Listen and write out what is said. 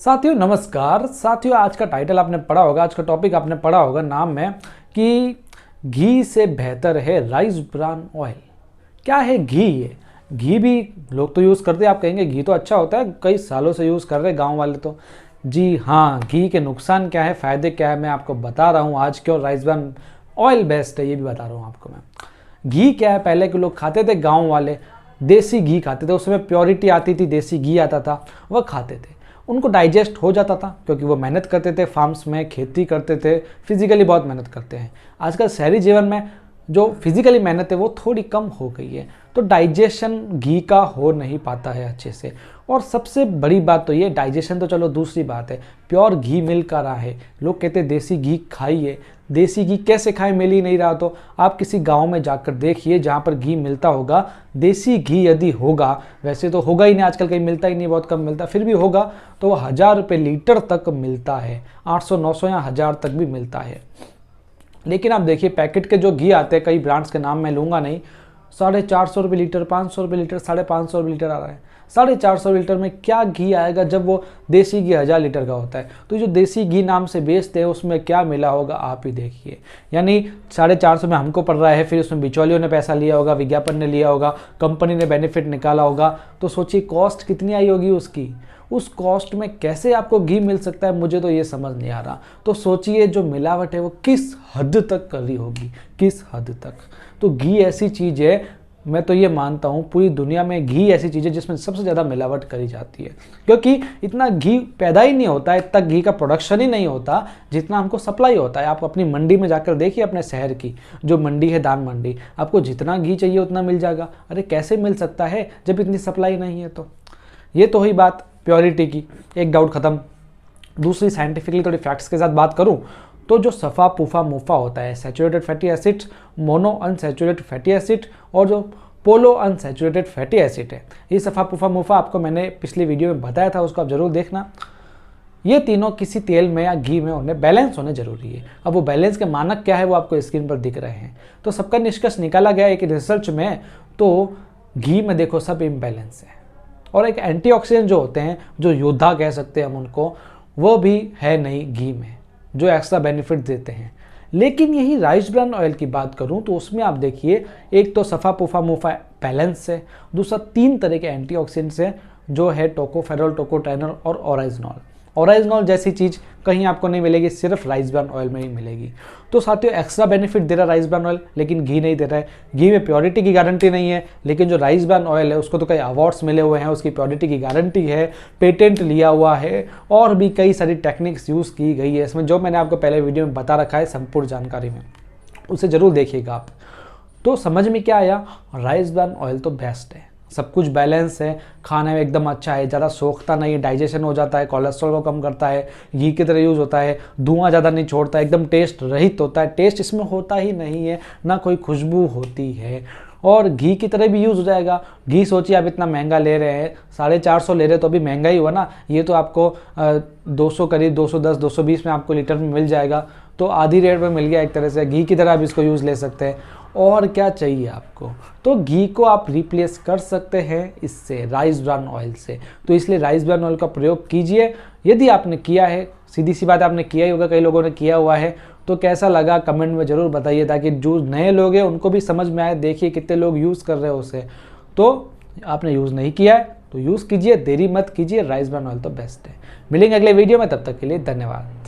साथियों नमस्कार। साथियों आज का टाइटल आपने पढ़ा होगा, आज का टॉपिक आपने पढ़ा होगा नाम में कि घी से बेहतर है राइस ब्रान ऑयल। क्या है घी? ये घी भी लोग तो यूज़ करते हैं। आप कहेंगे घी तो अच्छा होता है, कई सालों से यूज़ कर रहे हैं गांव वाले तो। जी हाँ, घी के नुकसान क्या है, फ़ायदे क्या है, मैं आपको बता रहा हूँ आज। क्यों राइस ब्रान ऑयल बेस्ट है ये भी बता रहा हूँ आपको मैं। घी क्या है, पहले के लोग खाते थे, गाँव वाले देसी घी खाते थे, उसमें प्योरिटी आती थी, देसी घी आता था, वह खाते थे। उनको डाइजेस्ट हो जाता था क्योंकि वो मेहनत करते थे, फार्म्स में खेती करते थे, फिजिकली बहुत मेहनत करते हैं। आजकल शहरी जीवन में जो फिजिकली मेहनत है वो थोड़ी कम हो गई है, तो डाइजेशन घी का हो नहीं पाता है अच्छे से। और सबसे बड़ी बात तो ये, डाइजेशन तो चलो दूसरी बात है, प्योर घी मिल का रहा है। लोग कहते हैं देसी घी खाइए, देसी घी कैसे खाएं, मिल ही नहीं रहा। तो आप किसी गांव में जाकर देखिए जहां पर घी मिलता होगा, देसी घी यदि होगा, वैसे तो होगा ही नहीं, आजकल कहीं मिलता ही नहीं, बहुत कम मिलता, फिर भी होगा तो वो 1000 रुपये लीटर तक मिलता है, 800 900 या 1000 तक भी मिलता है। लेकिन आप देखिए पैकेट के जो घी आते हैं, कई ब्रांड्स के नाम मैं लूँगा नहीं, 450 रुपये लीटर, 500 रुपये लीटर, 550 रुपये लीटर आ रहा है। 450 लीटर में क्या घी आएगा जब वो देसी घी 1000 लीटर का होता है। तो जो देसी घी नाम से बेचते हैं उसमें क्या मिला होगा आप ही देखिए। यानी 450 में हमको पड़ रहा है, फिर उसमें बिचौलियों ने पैसा लिया होगा, विज्ञापन ने लिया होगा, कंपनी ने बेनिफिट निकाला होगा, तो सोचिए कॉस्ट कितनी आई होगी उसकी। उस कॉस्ट में कैसे आपको घी मिल सकता है, मुझे तो ये समझ नहीं आ रहा। तो सोचिए जो मिलावट है वो किस हद तक कर रही होगी, किस हद तक। तो घी ऐसी चीज़ है, मैं तो ये मानता हूँ पूरी दुनिया में घी ऐसी चीज़ है जिसमें सबसे ज़्यादा मिलावट करी जाती है, क्योंकि इतना घी पैदा ही नहीं होता है, इतना घी का प्रोडक्शन ही नहीं होता जितना हमको सप्लाई होता है। आप अपनी मंडी में जाकर देखिए, अपने शहर की जो मंडी है, दान मंडी, आपको जितना घी चाहिए उतना मिल जाएगा। अरे कैसे मिल सकता है जब इतनी सप्लाई नहीं है। तो ये तो हुई बात प्योरिटी की, एक डाउट ख़त्म। दूसरी साइंटिफिकली थोड़ी फैक्ट्स के साथ बात करूं तो जो सफ़ा पूफा मुफा होता है, saturated fatty acid, mono unsaturated fatty acid और जो पोलो अनसैचुरेटेड फैटी एसिड है, ये सफ़ा पूफा मुफा आपको मैंने पिछली वीडियो में बताया था, उसको आप ज़रूर देखना। ये तीनों किसी तेल में या घी में होने बैलेंस होने जरूरी है। अब वो बैलेंस के मानक क्या है वो आपको स्क्रीन पर दिख रहे हैं। तो सबका निष्कर्ष निकाला गया एक रिसर्च में, तो घी में देखो सब इम्बैलेंस है। और एक एंटीऑक्सीडेंट जो होते हैं, जो योद्धा कह सकते हैं हम उनको, वो भी है नहीं घी में, जो एक्स्ट्रा बेनिफिट देते हैं। लेकिन यही राइस ब्रान ऑयल की बात करूं तो उसमें आप देखिए, एक तो सफ़ा पुफा मुफा बैलेंस है, दूसरा 3 तरह के एंटीऑक्सीडेंट्स हैं जो है टोकोफेरॉल, टोकोट्राइनल और ओराइजनॉल। ओराइजनॉल जैसी चीज़ कहीं आपको नहीं मिलेगी, सिर्फ राइस ब्रान ऑयल में ही मिलेगी। तो साथियों एक्स्ट्रा बेनिफिट दे रहा है राइस ब्रान ऑयल, लेकिन घी नहीं दे रहा है। घी में प्योरिटी की गारंटी नहीं है, लेकिन जो राइस ब्रान ऑयल है उसको तो कई अवार्ड्स मिले हुए हैं, उसकी प्योरिटी की गारंटी है, पेटेंट लिया हुआ है, और भी कई सारी टेक्निक्स यूज़ की गई है इसमें, जो मैंने आपको पहले वीडियो में बता रखा है संपूर्ण जानकारी में, उसे ज़रूर देखिएगा आप। तो समझ में क्या आया, राइस ब्रान ऑयल तो बेस्ट है, सब कुछ बैलेंस है, खाने में एकदम अच्छा है, ज़्यादा सोखता नहीं है, डाइजेशन हो जाता है, कोलेस्ट्रॉल को कम करता है, घी की तरह यूज़ होता है, धुआं ज़्यादा नहीं छोड़ता, एकदम टेस्ट रहित होता है, टेस्ट इसमें होता ही नहीं है, ना कोई खुशबू होती है, और घी की तरह भी यूज़ हो जाएगा। घी सोचिए आप इतना महंगा ले रहे हैं, 450 ले रहे तो अभी महंगा ही हुआ ना। ये तो आपको 200 करीब 210 220 में आपको लीटर में मिल जाएगा, तो आधी रेट में मिल गया एक तरह से। घी की तरह आप इसको यूज़ ले सकते हैं, और क्या चाहिए आपको। तो घी को आप रिप्लेस कर सकते हैं इससे, राइस ब्रान ऑयल से। तो इसलिए राइस ब्रान ऑयल का प्रयोग कीजिए, यदि आपने किया है, सीधी सी बात आपने किया ही होगा, कई लोगों ने किया हुआ है। तो कैसा लगा कमेंट में ज़रूर बताइए, ताकि जो नए लोग हैं उनको भी समझ में आए। देखिए कितने लोग यूज़ कर रहे हैं उसे। तो आपने यूज़ नहीं किया है तो यूज़ कीजिए, देरी मत कीजिए, राइस ब्रान ऑयल तो बेस्ट है। मिलेंगे अगले वीडियो में, तब तक के लिए धन्यवाद।